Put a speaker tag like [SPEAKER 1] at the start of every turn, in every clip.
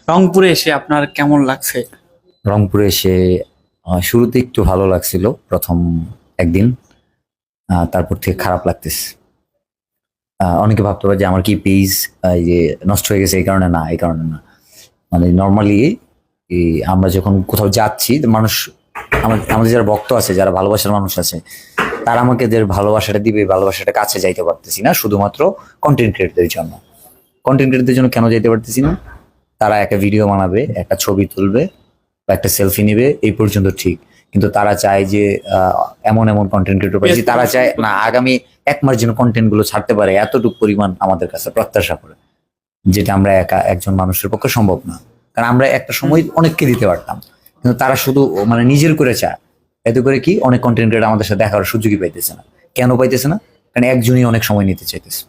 [SPEAKER 1] রংপুরে এসে আপনার কেমন লাগছে?
[SPEAKER 2] রংপুরে এসে শুরুতে একটু ভালো লাগছিল প্রথম একদিন। তারপর থেকে খারাপ লাগতেছে। অনেকে ভাবতে পারে যে আমার কি পেজ এই যে নষ্ট হয়ে গেছে, এই কারণে না, এই কারণে না। মানে নর্মালি আমরা যখন কোথাও যাচ্ছি তো মানুষ, আমাদের যারা ভক্ত আছে, যারা ভালোবাসার মানুষ আছে, তারা আমাকে যে ভালোবাসাটা দিবে, এই ভালোবাসাটা কাছে যাইতে পারতেছি না শুধুমাত্র কন্টেন্ট ক্রিয়েটরদের জন্য। কন্টেন্ট ক্রিয়েটরদের জন্য কেন যাইতে পারতেছি না? তারা একটা ভিডিও বানাবে, একটা ছবি তুলবে বা একটা সেলফি নিবে, এই পর্যন্ত ঠিক। কিন্তু তারা চায় যে এমন এমন কন্টেন্ট ক্রিয়েটর পাইছি, তারা চায় না আগামী 1 মাস যেন কন্টেন্ট গুলো ছাড়তে পারে, এতটুকু পরিমাণ আমাদের কাছে প্রত্যাশা করে, যেটা আমরা একা একজন মানুষের পক্ষে সম্ভব না। কারণ আমরা একটা সময় অনেককে দিতে পারতাম, কিন্তু তারা শুধু মানে নিজের করে চায়। এতে করে কি, অনেক কন্টেন্ট ক্রিয়েটর আমাদের সাথে দেখা করার সুযোগই পাইতেছে না। কেন পাইতেছে না? কারণ একজনই অনেক সময় নিতে চাইতেছে।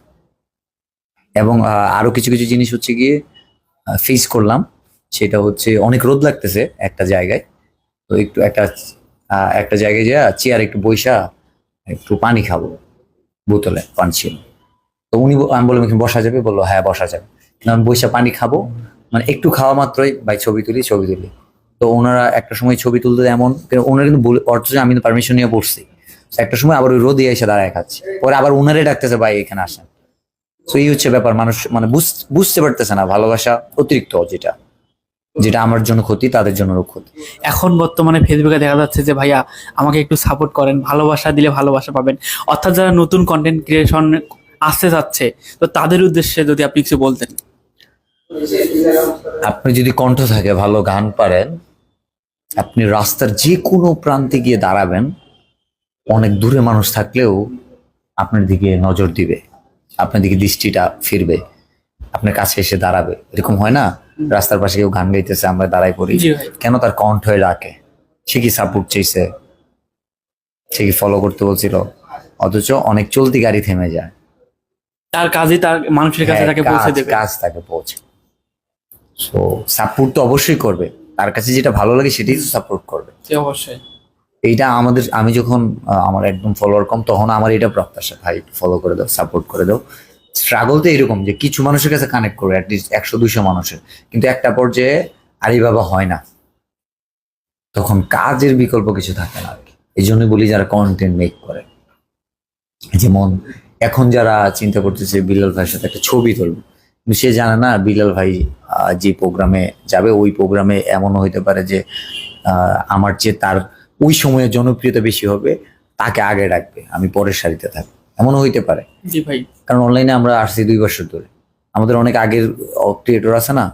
[SPEAKER 2] এবং আরো কিছু কিছু জিনিস হচ্ছে গিয়ে ফেস করলাম। সেটা হচ্ছে অনেক রোদ লাগতেছে একটা জায়গায়, তো একটু একটা জায়গায় যা চেয়ার একটু বইসা একটু পানি খাবো, বোতলে পানি ছিল। তো আমি বললাম এখানে বসা যাবে? বললো হ্যাঁ বসা যাবে। কিন্তু আমি বইসা পানি খাবো, মানে একটু খাওয়া মাত্রই ভাই ছবি তুলি ছবি তুলি। তো ওনারা একটা সময় ছবি তুলতে এমন, ওনারা কিন্তু অথচ আমি পারমিশন নিয়ে বসছি। তো একটা সময় আবার ওই রোদে এসে দাঁড়ায় খাচ্ছে, পরে আবার ওনারে ডাকতেছে ভাই এখানে আসেন। তো এই হচ্ছে ব্যাপার, মানুষ মানে বুঝতে পারতেছে না ভালোবাসা অতিরিক্ত, যেটা যেটা আমার জন্য ক্ষতি, তাদের জন্য ক্ষতি।
[SPEAKER 1] এখন বর্তমানে ফেসবুকে দেখা যাচ্ছে যে ভাইয়া আমাকে একটু সাপোর্ট করেন, ভালোবাসা দিলে ভালোবাসা পাবেন। অর্থাৎ যারা নতুন কন্টেন্ট ক্রিয়েশন আসতে যাচ্ছে, তো তাদের উদ্দেশ্যে যদি আপনি কিছু বলতেন।
[SPEAKER 2] আপনি যদি কণ্ঠ থাকে, ভালো গান পারেন, আপনি রাস্তার যে কোনো প্রান্তে গিয়ে দাঁড়াবেন, অনেক দূরে মানুষ থাকলেও আপনার দিকে নজর দিবে, আপনার দিকে দৃষ্টিটা ফিরবে, আপনার কাছে এসে দাঁড়াবে। এরকম হয় না, রাস্তার পাশে কেউ গান গাইতেছে, আমরা দাঁড়াই পড়ি,
[SPEAKER 1] জি ভাই।
[SPEAKER 2] কেন? তার কণ্ঠে ডাকে। সে কি সাপোর্ট চাইছে? সে কি ফলো করতে বলছিল? অথচ অনেক চলতি গাড়ি থেমে যায়।
[SPEAKER 1] তার কাজই তার মানুষের কাছে
[SPEAKER 2] হ্যাঁ,
[SPEAKER 1] তাকে পৌঁছে দেবে।
[SPEAKER 2] কাজ তাকে পৌঁছে। সো সাপোর্ট তো অবশ্যই করবে, তার কাছে যেটা ভালো লাগে সেটাই তো সাপোর্ট করবে।
[SPEAKER 1] জি অবশ্যই।
[SPEAKER 2] এইটা আমাদের, আমি যখন আমার একদম ফলোয়ার কম, তখন আমার এটা প্রত্যাশা, ভাই ফলো করে দাও, সাপোর্ট করে দাও। স্ট্রাগল তো এরকম যে কিছু মানুষের কাছে কানেক্ট করবে, অ্যাটলিস্ট 100-200 মানুষের, কিন্তু একটা পর্যায়ে আরে বাবা হয় না, তখন কাজের বিকল্প কিছু থাকে না আর কি। এই জন্য বলি যারা কন্টেন্ট মেক করে, যেমন এখন যারা চিন্তা করতেছে বিলাল ভাইয়ের সাথে একটা ছবি তুলবে, কিন্তু সে জানে না বিলাল ভাই যে প্রোগ্রামে যাবে, ওই প্রোগ্রামে এমনও হইতে পারে যে আমার যে তার ওই সময়ে জনপ্রিয়তা বেশি হবে, তাকে আগে ডাকবে, আমি পরের সারিতে থাকবো, এমনও হইতে পারে।
[SPEAKER 1] জি ভাই।
[SPEAKER 2] কারণ অনলাইনে আমরা আসছি 2 বছর ধরে, আমাদের অনেক আগের ক্রিয়েটর আছে না,